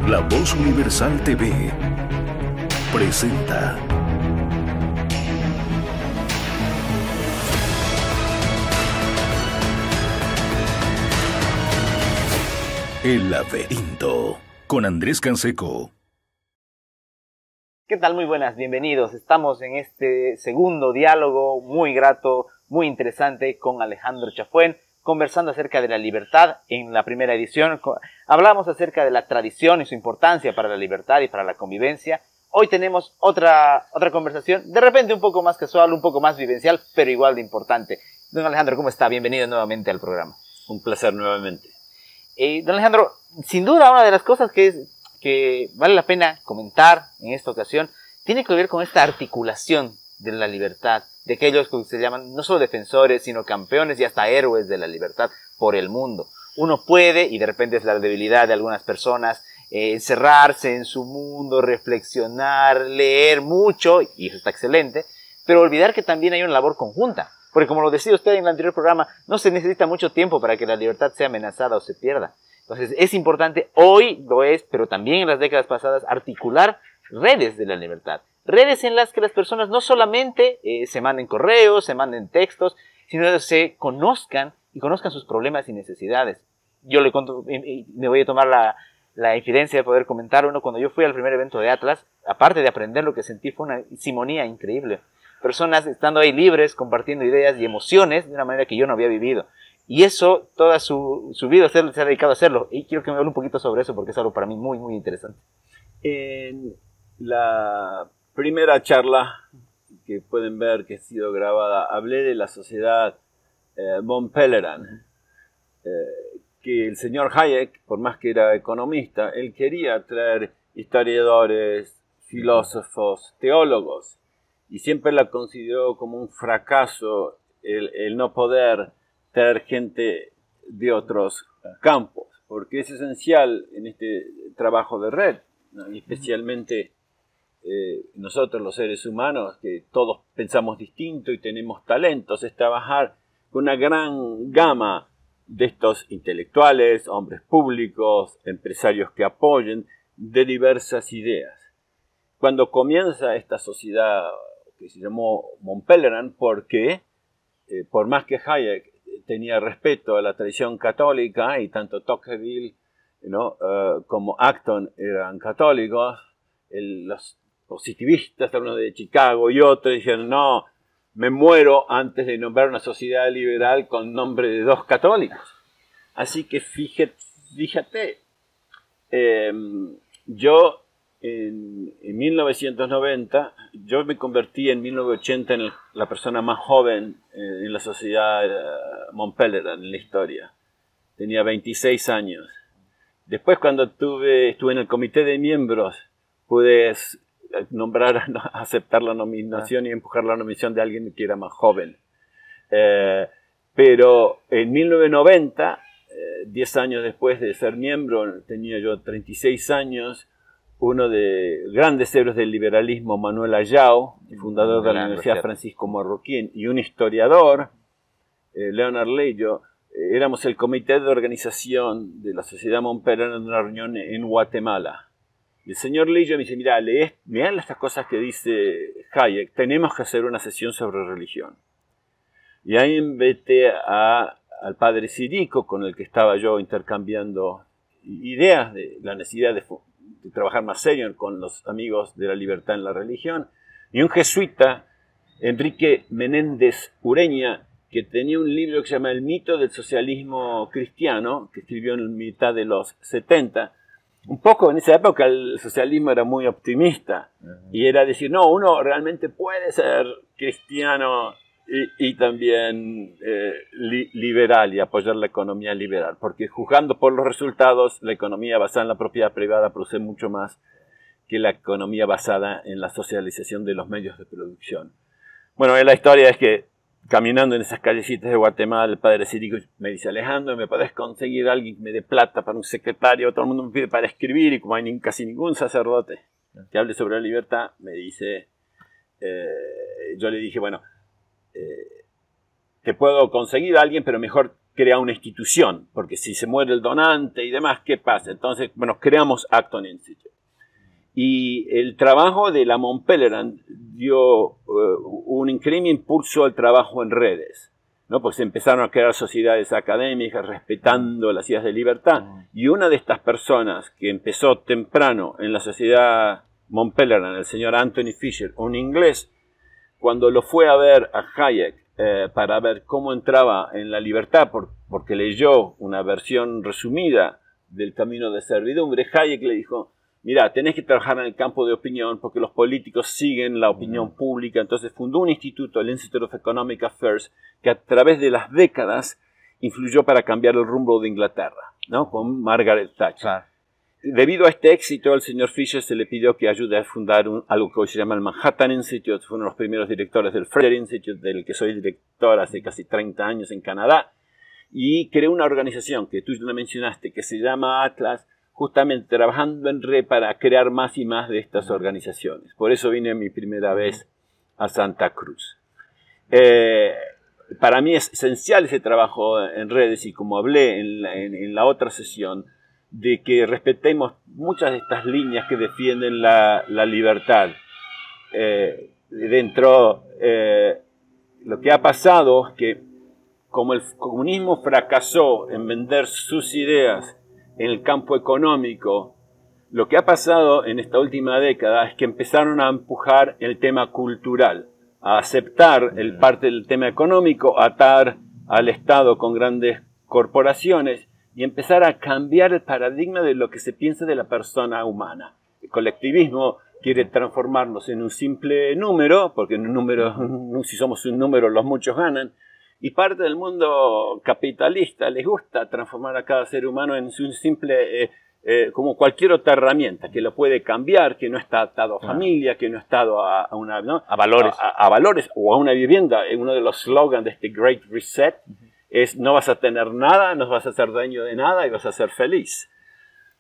La Voz Universal TV presenta El Laberinto con Andrés Canseco. ¿Qué tal? Muy buenas, bienvenidos. Estamos en este segundo diálogo muy grato, muy interesante con Alejandro Chafuen, conversando acerca de la libertad. En la primera edición hablamos acerca de la tradición y su importancia para la libertad y para la convivencia. Hoy tenemos otra conversación, de repente un poco más casual, un poco más vivencial, pero igual de importante. Don Alejandro, ¿cómo está? Bienvenido nuevamente al programa. Un placer nuevamente. Don Alejandro, sin duda una de las cosas que vale la pena comentar en esta ocasión tiene que ver con esta articulación de la libertad, de aquellos que se llaman no solo defensores, sino campeones y hasta héroes de la libertad por el mundo. Uno puede, y de repente es la debilidad de algunas personas, encerrarse en su mundo, reflexionar, leer mucho, y eso está excelente, pero olvidar que también hay una labor conjunta. Porque como lo decía usted en el anterior programa, no se necesita mucho tiempo para que la libertad sea amenazada o se pierda. Entonces es importante, hoy lo es, pero también en las décadas pasadas, articular redes de la libertad. Redes en las que las personas no solamente se manden correos, se manden textos, sino que se conozcan y conozcan sus problemas y necesidades. Yo le cuento, me voy a tomar la infidencia de poder comentar uno. Cuando yo fui al primer evento de Atlas, aparte de aprender, lo que sentí fue una simonía increíble. Personas estando ahí libres, compartiendo ideas y emociones de una manera que yo no había vivido. Y eso, toda su vida se ha dedicado a hacerlo. Y quiero que me hable un poquito sobre eso porque es algo para mí muy, muy interesante. En la primera charla que pueden ver que ha sido grabada, hablé de la sociedad von Peleran, que el señor Hayek, por más que era economista, él quería traer historiadores, filósofos, teólogos, y siempre la consideró como un fracaso el no poder traer gente de otros campos, porque es esencial en este trabajo de red, ¿no? Y especialmente nosotros los seres humanos, que todos pensamos distinto y tenemos talentos, es trabajar con una gran gama de estos intelectuales, hombres públicos, empresarios que apoyen, de diversas ideas. Cuando comienza esta sociedad que se llamó von Peleran, porque por más que Hayek tenía respeto a la tradición católica, y tanto Tocqueville, ¿no? Como Acton eran católicos, los positivistas, uno de Chicago y otros, dijeron, no, me muero antes de nombrar una sociedad liberal con nombre de dos católicos. Así que fíjate, yo en 1990, yo me convertí en 1980 en la persona más joven en la sociedad von Peleran, en la historia. Tenía 26 años. Después, cuando estuve en el comité de miembros, pude aceptar la nominación y empujar la nominación de alguien que era más joven. Pero en 1990, 10 años después de ser miembro, tenía yo 36 años, uno de grandes héroes del liberalismo, Manuel Ayau, fundador de la Universidad Francisco Marroquín, y un historiador, Leonard Lello, éramos el comité de organización de la Sociedad von Peleran en una reunión en Guatemala. Y el señor Lello me dice, mirá estas cosas que dice Hayek, tenemos que hacer una sesión sobre religión. Y ahí invité al padre Sirico, con el que estaba yo intercambiando ideas de la necesidad de trabajar más serio con los amigos de la libertad en la religión, y un jesuita, Enrique Menéndez Ureña, que tenía un libro que se llama El mito del socialismo cristiano, que escribió en mitad de los 70. Un poco en esa época el socialismo era muy optimista, y era decir, no, uno realmente puede ser cristiano y también liberal y apoyar la economía liberal, porque juzgando por los resultados, la economía basada en la propiedad privada produce mucho más que la economía basada en la socialización de los medios de producción. Bueno, la historia es que caminando en esas callecitas de Guatemala, el padre Sirico me dice, Alejandro, ¿me podés conseguir a alguien que me dé plata para un secretario? Todo el mundo me pide para escribir, y como hay casi ningún sacerdote que hable sobre la libertad, me dice, yo le dije, bueno, te puedo conseguir a alguien, pero mejor crea una institución, porque si se muere el donante y demás, ¿qué pasa? Entonces, bueno, creamos Acton Institute. Y el trabajo de la Mont Pelerin dio un increíble impulso al trabajo en redes, ¿no? Pues se empezaron a crear sociedades académicas respetando las ideas de libertad. Y una de estas personas que empezó temprano en la sociedad Mont Pelerin, el señor Anthony Fisher, un inglés, cuando lo fue a ver a Hayek para ver cómo entraba en la libertad, porque leyó una versión resumida del Camino de Servidumbre, Hayek le dijo: mira, tenés que trabajar en el campo de opinión porque los políticos siguen la opinión pública. Entonces fundó un instituto, el Institute of Economic Affairs, que a través de las décadas influyó para cambiar el rumbo de Inglaterra, ¿no? Con Margaret Thatcher. Claro. Debido a este éxito, al señor Fisher se le pidió que ayude a fundar algo que hoy se llama el Manhattan Institute. Fue uno de los primeros directores del Frederick Institute, del que soy director hace casi 30 años en Canadá. Y creó una organización que tú la mencionaste, que se llama Atlas, justamente trabajando en red para crear más y más de estas organizaciones. Por eso vine mi primera vez a Santa Cruz. Para mí es esencial ese trabajo en redes, y como hablé en la otra sesión, de que respetemos muchas de estas líneas que defienden la libertad. Lo que ha pasado es que, como el comunismo fracasó en vender sus ideas en el campo económico, lo que ha pasado en esta última década es que empezaron a empujar el tema cultural, a aceptar el parte del tema económico, atar al Estado con grandes corporaciones y empezar a cambiar el paradigma de lo que se piensa de la persona humana. El colectivismo quiere transformarnos en un simple número, porque en un número, si somos un número, los muchos ganan. Y parte del mundo capitalista les gusta transformar a cada ser humano en un simple, como cualquier otra herramienta, que lo puede cambiar, que no está atado a familia, que no está atado a una, ¿no? a valores, a valores o a una vivienda. Uno de los slogans de este Great Reset es: no vas a tener nada, no vas a hacer daño de nada y vas a ser feliz.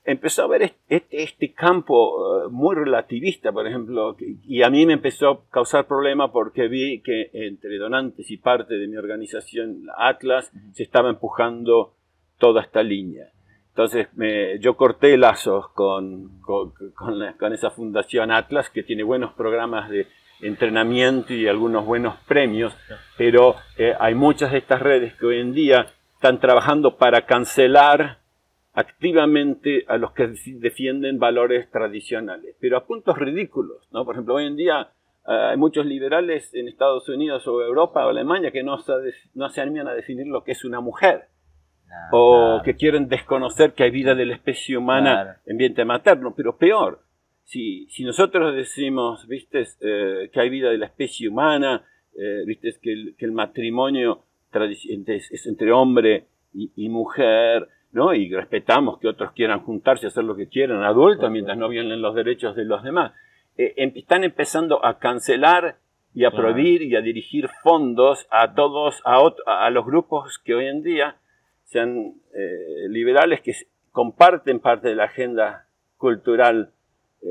Empezó a ver este campo muy relativista, por ejemplo, y a mí me empezó a causar problema porque vi que entre donantes y parte de mi organización, Atlas, se estaba empujando toda esta línea. Entonces yo corté lazos con esa fundación Atlas, que tiene buenos programas de entrenamiento y algunos buenos premios, pero hay muchas de estas redes que hoy en día están trabajando para cancelar activamente a los que defienden valores tradicionales, pero a puntos ridículos, ¿no? Por ejemplo, hoy en día hay muchos liberales en Estados Unidos o Europa o Alemania que no se animan a definir lo que es una mujer, que quieren desconocer que hay vida de la especie humana en vientre materno. Pero peor, si nosotros decimos, ¿viste? Que hay vida de la especie humana, ¿viste? Que el matrimonio es entre hombre y mujer, ¿no? Y respetamos que otros quieran juntarse y hacer lo que quieran, adultos, mientras no violen los derechos de los demás. Están empezando a cancelar y a prohibir y a dirigir fondos a todos, a los grupos que hoy en día sean liberales, que comparten parte de la agenda cultural.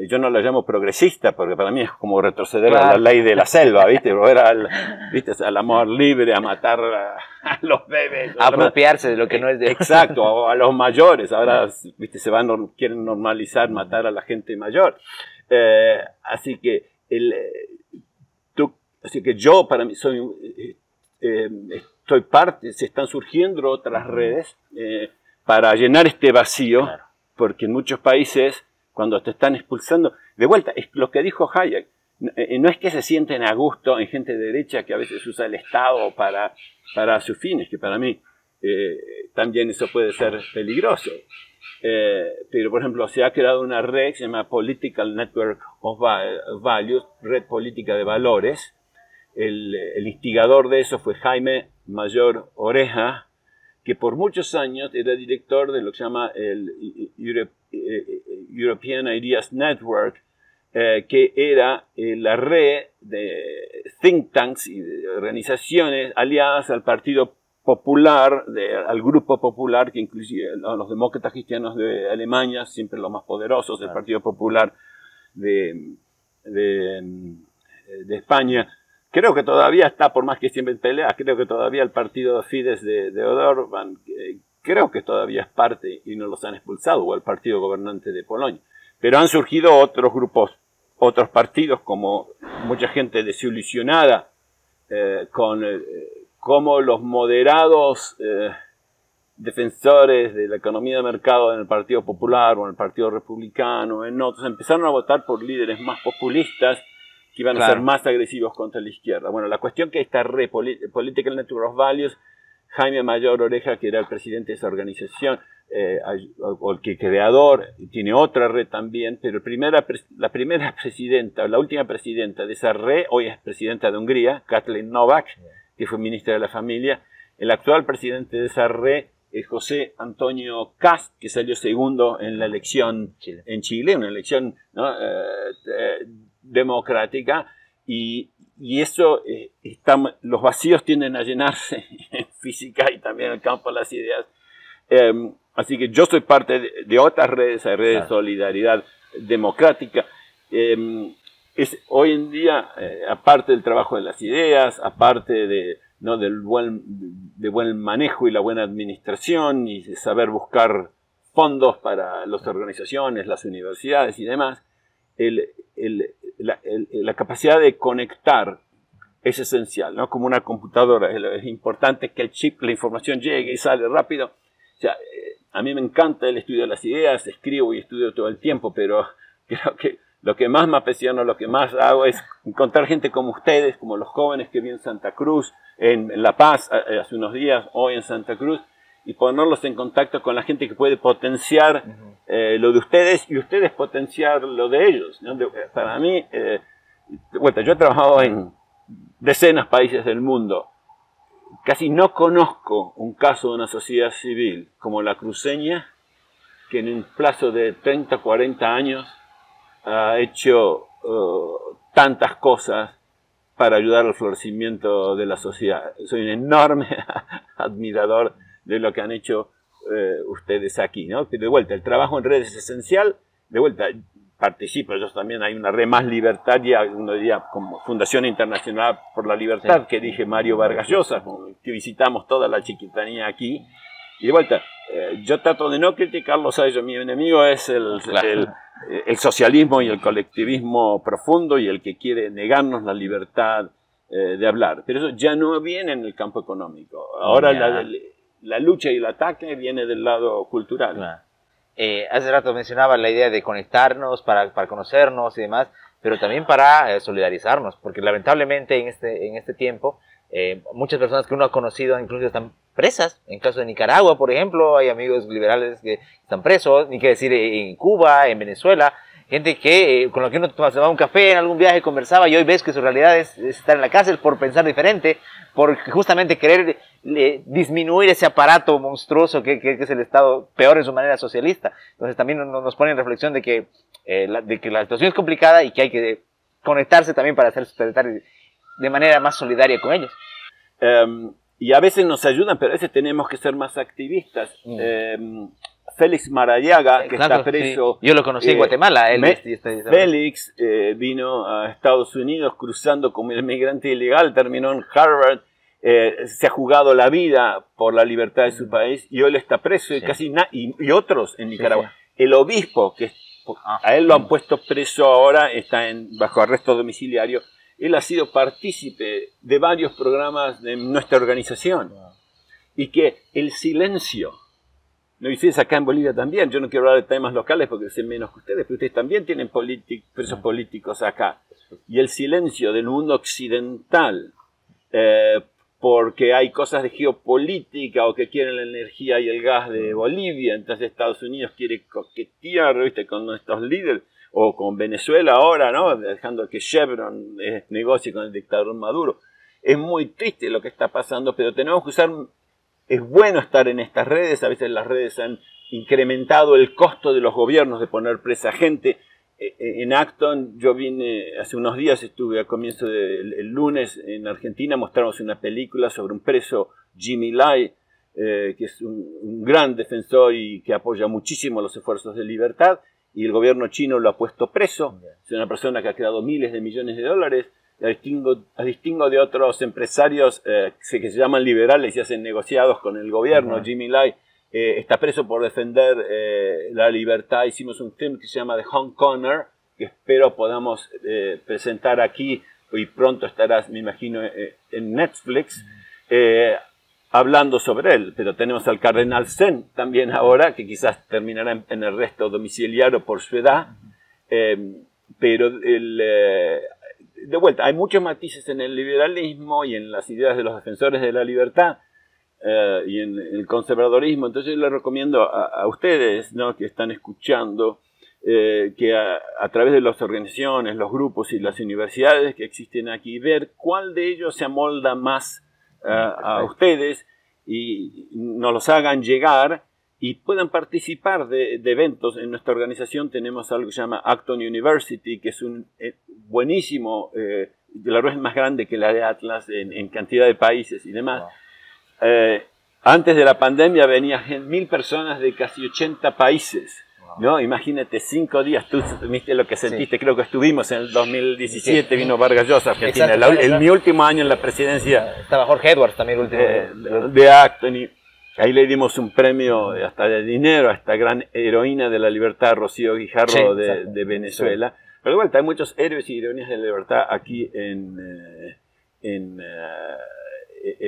Yo no la llamo progresista, porque para mí es como retroceder a la ley de la selva, ¿viste? Volver al amor libre, a matar a los bebés. A apropiarse de lo que no es de... Exacto, o a los mayores. Ahora, ¿viste? Quieren normalizar matar a la gente mayor. Así que yo, para mí, estoy parte, se están surgiendo otras redes para llenar este vacío, porque en muchos países, cuando te están expulsando, de vuelta, es lo que dijo Hayek, no es que se sienten a gusto en gente de derecha que a veces usa el Estado para sus fines, que para mí también eso puede ser peligroso. Pero, por ejemplo, se ha creado una red que se llama Political Network of Values, red política de valores. El instigador de eso fue Jaime Mayor Oreja, que por muchos años era director de lo que se llama el European Ideas Network, que era la red de think tanks y de organizaciones aliadas al Partido Popular, al Grupo Popular, que incluye a los demócratas cristianos de Alemania, siempre los más poderosos, el Partido Popular de España, creo que todavía está, por más que siempre pelea, creo que todavía el partido Fidesz de Orbán, creo que todavía es parte y no los han expulsado, o el partido gobernante de Polonia. Pero han surgido otros grupos, otros partidos, como mucha gente desilusionada con como los moderados defensores de la economía de mercado en el Partido Popular o en el Partido Republicano, en otros, empezaron a votar por líderes más populistas que iban a ser más agresivos contra la izquierda. Bueno, la cuestión que esta red, Political Network of Values, Jaime Mayor Oreja, que era el presidente de esa organización, o el creador, tiene otra red también, pero la primera presidenta, la última presidenta de esa red, hoy es presidenta de Hungría, Katalin Novák, que fue ministra de la familia. El actual presidente de esa red es José Antonio Kast, que salió segundo en la elección en Chile, una elección, ¿no?, democrática, y eso, los vacíos tienden a llenarse en física y también en el campo de las ideas. Así que yo soy parte de otras redes, hay redes de solidaridad democrática. Hoy en día, aparte del trabajo de las ideas, aparte del buen manejo y la buena administración y de saber buscar fondos para las organizaciones, las universidades y demás, la capacidad de conectar es esencial, ¿no? Como una computadora, es importante que el chip, la información llegue y sale rápido. O sea, a mí me encanta el estudio de las ideas, escribo y estudio todo el tiempo, pero creo que lo que más me apasiona, lo que más hago es encontrar gente como ustedes, como los jóvenes que vi en Santa Cruz, en La Paz hace unos días, hoy en Santa Cruz, y ponerlos en contacto con la gente que puede potenciar lo de ustedes y ustedes potenciar lo de ellos, ¿no? Para mí, yo he trabajado en decenas de países del mundo. Casi no conozco un caso de una sociedad civil como la cruceña que en un plazo de 30, 40 años ha hecho tantas cosas para ayudar al florecimiento de la sociedad. Soy un enorme admirador de lo que han hecho ustedes aquí, ¿no? De vuelta, el trabajo en redes es esencial. De vuelta, participo, yo también hay una red más libertaria, uno diría como Fundación Internacional por la Libertad, que dirige Mario Vargas Llosa, que visitamos toda la chiquitanía aquí. Y de vuelta, yo trato de no criticarlos a ellos. Mi enemigo es el socialismo y el colectivismo profundo y el que quiere negarnos la libertad de hablar. Pero eso ya no viene en el campo económico. Ahora la lucha y el ataque viene del lado cultural. Hace rato mencionaba la idea de conectarnos para conocernos y demás, pero también para solidarizarnos, porque lamentablemente en este tiempo muchas personas que uno ha conocido incluso están presas. En caso de Nicaragua, por ejemplo, hay amigos liberales que están presos, ni qué decir en Cuba, en Venezuela, gente que con lo que uno tomaba un café en algún viaje, conversaba, y hoy ves que su realidad es estar en la cárcel por pensar diferente, por justamente querer disminuir ese aparato monstruoso que es el Estado, peor en su manera socialista. Entonces también nos pone en reflexión de que la situación es complicada y que hay que conectarse también para hacer de manera más solidaria con ellos. Y a veces nos ayudan, pero a veces tenemos que ser más activistas. Félix Maradiaga, que está preso. Sí. Yo lo conocí en Guatemala. Félix vino a Estados Unidos cruzando como inmigrante ilegal, terminó en Harvard, se ha jugado la vida por la libertad de su país y hoy él está preso y otros en Nicaragua. Sí. El obispo, que a él lo han puesto preso ahora, está bajo arresto domiciliario. Él ha sido partícipe de varios programas de nuestra organización. Y que el silencio, ¿no? Y ustedes acá en Bolivia también, yo no quiero hablar de temas locales porque sé menos que ustedes, pero ustedes también tienen presos políticos acá. Y el silencio del mundo occidental, porque hay cosas de geopolítica o que quieren la energía y el gas de Bolivia, entonces Estados Unidos quiere coquetear, ¿viste?, con nuestros líderes. O con Venezuela ahora, ¿no?, dejando que Chevron negocie con el dictador Maduro. Es muy triste lo que está pasando, pero tenemos que usar... Es bueno estar en estas redes. A veces las redes han incrementado el costo de los gobiernos de poner presa gente. En Acton, yo vine hace unos días, estuve a comienzo el lunes en Argentina, mostramos una película sobre un preso, Jimmy Lai, que es un gran defensor y que apoya muchísimo los esfuerzos de libertad. Y el gobierno chino lo ha puesto preso. Es una persona que ha creado miles de millones de dólares. a distingo de otros empresarios que se llaman liberales y hacen negociados con el gobierno. Jimmy Lai está preso por defender la libertad. Hicimos un film que se llama The Hong Konger, que espero podamos presentar aquí, y pronto estarás, me imagino, en Netflix, hablando sobre él. Pero tenemos al cardenal Zen también ahora, que quizás terminará en arresto domiciliario por su edad. Pero de vuelta, hay muchos matices en el liberalismo y en las ideas de los defensores de la libertad y en el conservadorismo. Entonces yo les recomiendo a ustedes, ¿no?, que están escuchando, que a través de las organizaciones, los grupos y las universidades que existen aquí, ver cuál de ellos se amolda más a ustedes y nos los hagan llegar y puedan participar de eventos. En nuestra organización tenemos algo que se llama Acton University, que es un buenísimo, la red más grande que la de Atlas en cantidad de países y demás. Wow. Antes de la pandemia venían 1.000 personas de casi 80 países. Wow. ¿No? Imagínate, 5 días, tú viste lo que sentiste, sí. Creo que estuvimos en el 2017, sí. Vino Vargas Llosa, Argentina, mi último año en la presidencia. Estaba Jorge Edwards también, el último. De Acton, y ahí le dimos un premio hasta de dinero a esta gran heroína de la libertad, Rocío Guijarro, sí, de Venezuela. Sí. Pero de vuelta, hay muchos héroes y heroínas de la libertad aquí en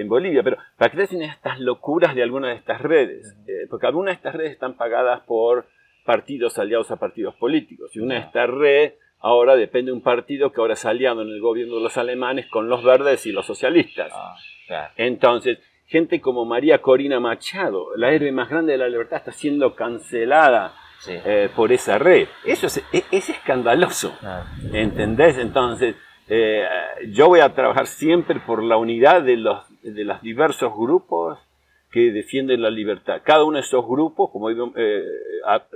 Bolivia. Pero para que vean estas locuras de algunas de estas redes, porque algunas de estas redes están pagadas por partidos aliados a partidos políticos. Y una de estas redes ahora depende de un partido que ahora es aliado en el gobierno de los alemanes con los verdes y los socialistas. Claro. Entonces, gente como María Corina Machado, la héroe más grande de la libertad, está siendo cancelada, sí. Por esa red. Eso es escandaloso, ¿entendés? Entonces, yo voy a trabajar siempre por la unidad de los diversos grupos que defienden la libertad. Cada uno de esos grupos, como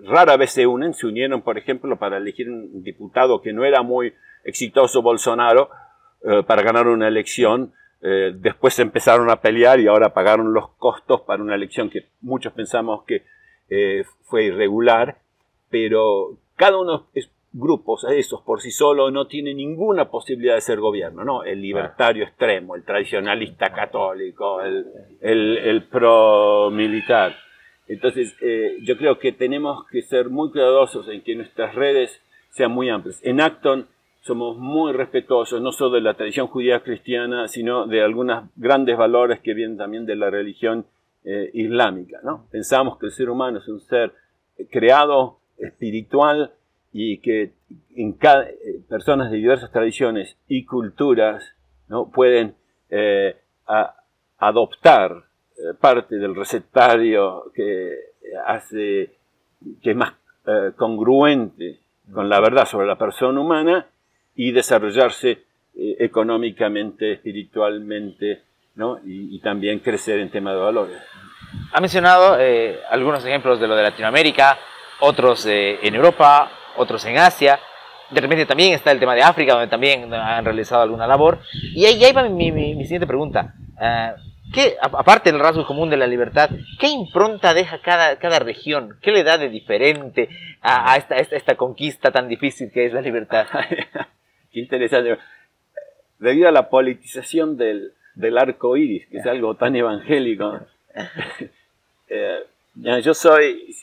rara vez se unieron, por ejemplo, para elegir un diputado que no era muy exitoso, Bolsonaro, para ganar una elección. Después se empezaron a pelear y ahora pagaron los costos para una elección que muchos pensamos que fue irregular, pero cada uno de los grupos, esos por sí solo, no tiene ninguna posibilidad de ser gobierno, ¿no? El libertario extremo, el tradicionalista católico, el pro-militar. Entonces, yo creo que tenemos que ser muy cuidadosos en que nuestras redes sean muy amplias. En Acton somos muy respetuosos, no solo de la tradición judía cristiana, sino de algunos grandes valores que vienen también de la religión islámica, ¿no? Pensamos que el ser humano es un ser creado, espiritual, y que en cada personas de diversas tradiciones y culturas, ¿no?, pueden adoptar parte del recetario que es más congruente con la verdad sobre la persona humana y desarrollarse económicamente, espiritualmente, ¿no?, y también crecer en tema de valores. Ha mencionado algunos ejemplos de lo de Latinoamérica, otros en Europa, otros en Asia. De repente también está el tema de África, donde también han realizado alguna labor. Y ahí va mi siguiente pregunta. Aparte del rasgo común de la libertad, ¿qué impronta deja cada región? ¿Qué le da de diferente a esta conquista tan difícil que es la libertad? Qué interesante. Debido a la politización del arco iris, que es algo tan evangélico, yo soy,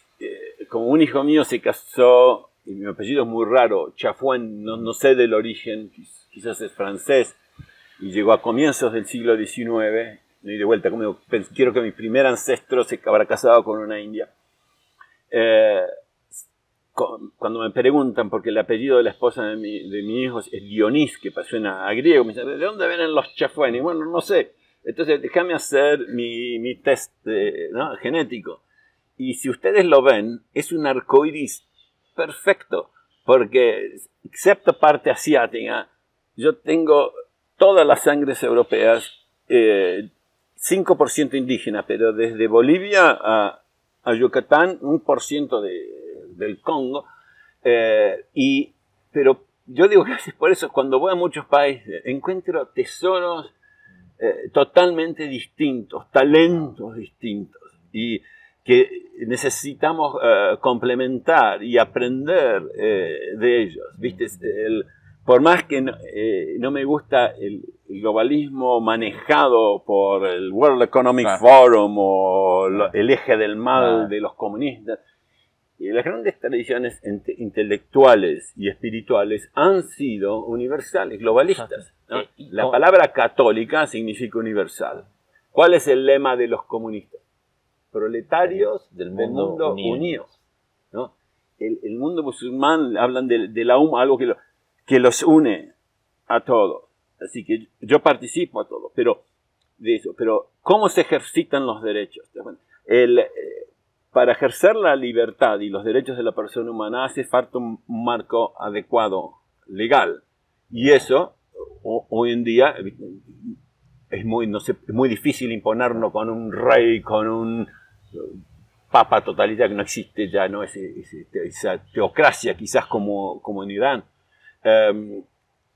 como un hijo mío se casó, y mi apellido es muy raro, Chafuen, no sé del origen, quizás es francés, y llegó a comienzos del siglo XIX, y de vuelta, como quiero que mi primer ancestro se habrá casado con una india. Cuando me preguntan, porque el apellido de la esposa de mi hijo es Dionís, que suena a griego, me dicen, ¿de dónde vienen los Chafuen? Y bueno, no sé. Entonces, déjame hacer mi test ¿no?, genético. Y si ustedes lo ven, es un arcoíris perfecto, porque excepto parte asiática, yo tengo todas las sangres europeas, 5% indígena, pero desde Bolivia a Yucatán, 1% del Congo, pero yo digo gracias por eso, cuando voy a muchos países, encuentro tesoros totalmente distintos, talentos distintos, y que necesitamos complementar y aprender de ellos. ¿Viste? por más que no me gusta el globalismo manejado por el World Economic Forum o el eje del mal de los comunistas, las grandes tradiciones intelectuales y espirituales han sido universales, globalistas, ¿no? La palabra católica significa universal. ¿Cuál es el lema de los comunistas? Proletarios del mundo unidos, ¿no? El mundo musulmán hablan de la algo que los une a todos. Así que yo participo a todos, pero ¿cómo se ejercitan los derechos? Para ejercer la libertad y los derechos de la persona humana hace falta un marco adecuado, legal. Y eso, hoy en día, es muy difícil imponerlo con un rey, con un papa totalitario que no existe ya, ¿no? Esa teocracia quizás como en Irán.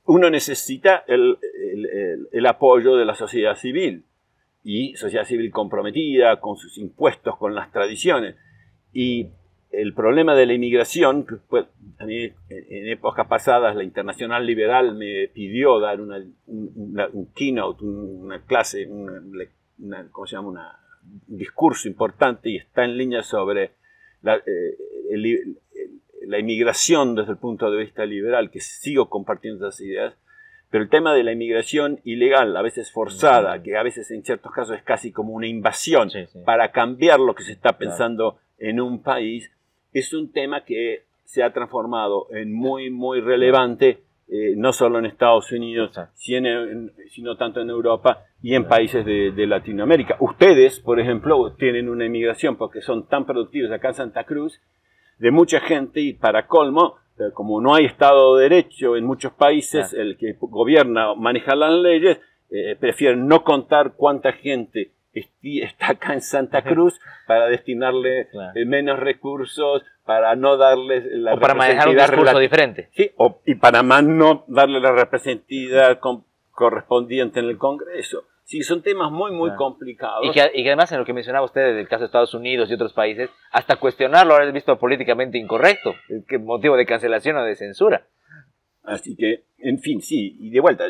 Uno necesita el apoyo de la sociedad civil, y sociedad civil comprometida con sus impuestos, con las tradiciones. Y el problema de la inmigración, que a mí en épocas pasadas la Internacional Liberal me pidió dar un keynote, una clase, ¿cómo se llama? Un discurso importante, y está en línea sobre la inmigración desde el punto de vista liberal, que sigo compartiendo esas ideas. Pero el tema de la inmigración ilegal, a veces forzada, que a veces en ciertos casos es casi como una invasión para cambiar lo que se está pensando en un país, es un tema que se ha transformado en muy, muy relevante, no solo en Estados Unidos, sino tanto en Europa y en países de Latinoamérica. Ustedes, por ejemplo, tienen una inmigración porque son tan productivos acá en Santa Cruz, de mucha gente, y para colmo, como no hay Estado de Derecho en muchos países, el que gobierna, maneja las leyes, prefieren no contar cuánta gente está acá en Santa Cruz para destinarle menos recursos, para no darles la o para manejar un discurso diferente. Sí, y para más no darle la representatividad correspondiente en el Congreso. Sí, son temas muy, muy complicados. Y que además, en lo que mencionaba usted del caso de Estados Unidos y otros países, hasta cuestionarlo ahora es visto políticamente incorrecto, que motivo de cancelación o de censura. Así que, en fin, sí, y de vuelta,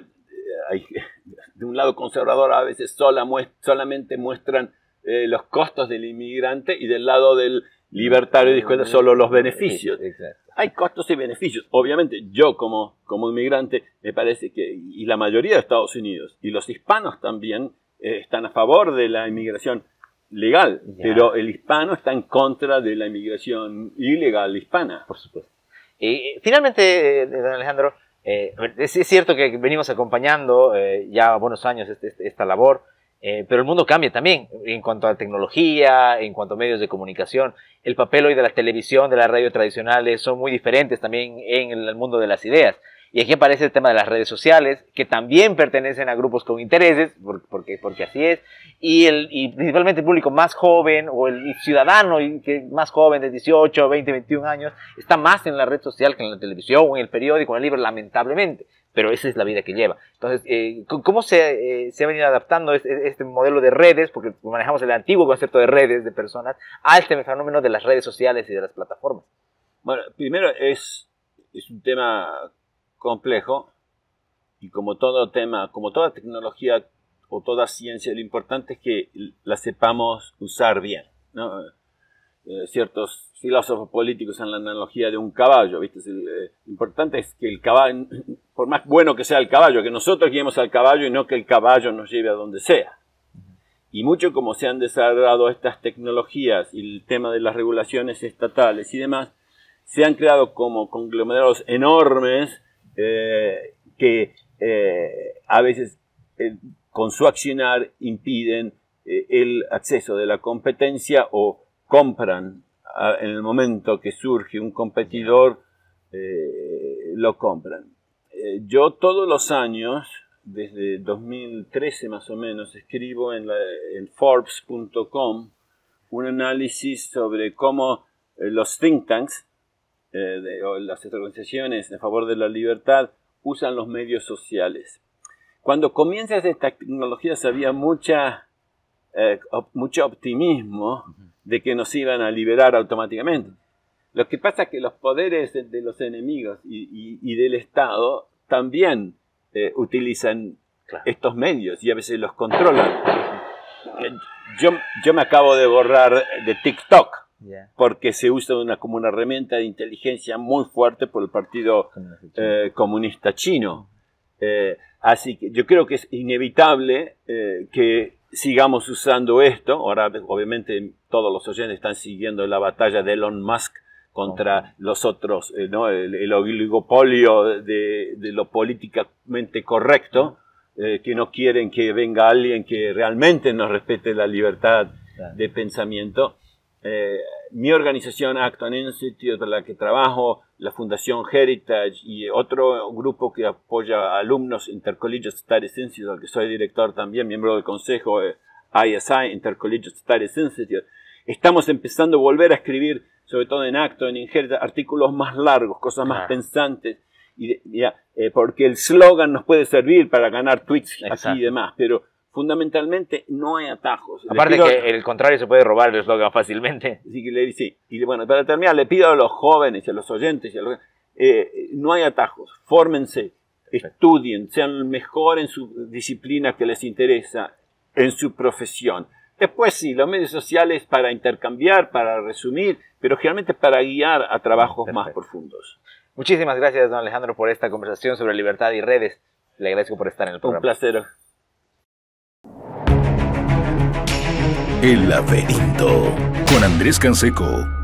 de un lado conservador a veces solamente muestran los costos del inmigrante, y del lado del libertario discuten solo los beneficios. Exacto. Hay costos y beneficios. Obviamente, yo como inmigrante, me parece que, y la mayoría de Estados Unidos, y los hispanos también, están a favor de la inmigración legal, pero el hispano está en contra de la inmigración ilegal hispana. Por supuesto. Finalmente, don Alejandro, es cierto que venimos acompañando ya buenos años esta labor, pero el mundo cambia también en cuanto a tecnología, en cuanto a medios de comunicación. El papel hoy de la televisión, de la radio tradicionales son muy diferentes también en el mundo de las ideas. Y aquí aparece el tema de las redes sociales, que también pertenecen a grupos con intereses, porque así es, y principalmente el público más joven, o el ciudadano más joven de 18, 20, 21 años, está más en la red social que en la televisión, o en el periódico, o en el libro, lamentablemente. Pero esa es la vida que lleva. Entonces, ¿cómo se ha venido adaptando este modelo de redes? Porque manejamos el antiguo concepto de redes, de personas, a este fenómeno de las redes sociales y de las plataformas. Bueno, primero es un tema complejo, y como todo tema, como toda tecnología o toda ciencia, lo importante es que la sepamos usar bien, ¿no? Ciertos filósofos políticos en la analogía de un caballo, ¿viste? Lo importante es que el caballo, por más bueno que sea el caballo, que nosotros guiemos al caballo y no que el caballo nos lleve a donde sea. Y mucho como se han desarrollado estas tecnologías y el tema de las regulaciones estatales y demás, se han creado como conglomerados enormes que a veces con su accionar impiden el acceso de la competencia, o compran en el momento que surge un competidor, lo compran. Yo todos los años, desde 2013 más o menos, escribo en Forbes.com un análisis sobre cómo los think tanks, o las organizaciones a favor de la libertad, usan los medios sociales. Cuando comienzan estas tecnologías había mucho optimismo de que nos iban a liberar automáticamente. Lo que pasa es que los poderes de los enemigos y del Estado también utilizan Claro. estos medios y a veces los controlan. Yo me acabo de borrar de TikTok Ya. porque se usa como una herramienta de inteligencia muy fuerte por el Partido Comunista Chino. Así que yo creo que es inevitable que sigamos usando esto. Ahora, obviamente, todos los oyentes están siguiendo la batalla de Elon Musk contra los otros, ¿no? El oligopolio de lo políticamente correcto, que no quieren que venga alguien que realmente nos respete la libertad de pensamiento. Mi organización Acton Institute, para la que trabajo, la Fundación Heritage y otro grupo que apoya a alumnos, Intercollegiate Studies Institute, al que soy director también, miembro del consejo ISI, Intercollegiate Studies Institute, estamos empezando a volver a escribir, sobre todo en Acton, en Heritage, artículos más largos, cosas más pensantes, porque el slogan nos puede servir para ganar tweets aquí y demás, pero fundamentalmente no hay atajos. Aparte que el contrario se puede robar el eslogan fácilmente. Sí. Y bueno, para terminar, le pido a los jóvenes, a los oyentes, no hay atajos. Fórmense, estudien, sean mejor en su disciplina que les interesa, en su profesión. Después sí, los medios sociales para intercambiar, para resumir, pero generalmente para guiar a trabajos más profundos. Muchísimas gracias, don Alejandro, por esta conversación sobre libertad y redes. Le agradezco por estar en el programa. Un placer. El laberinto con Andrés Canseco.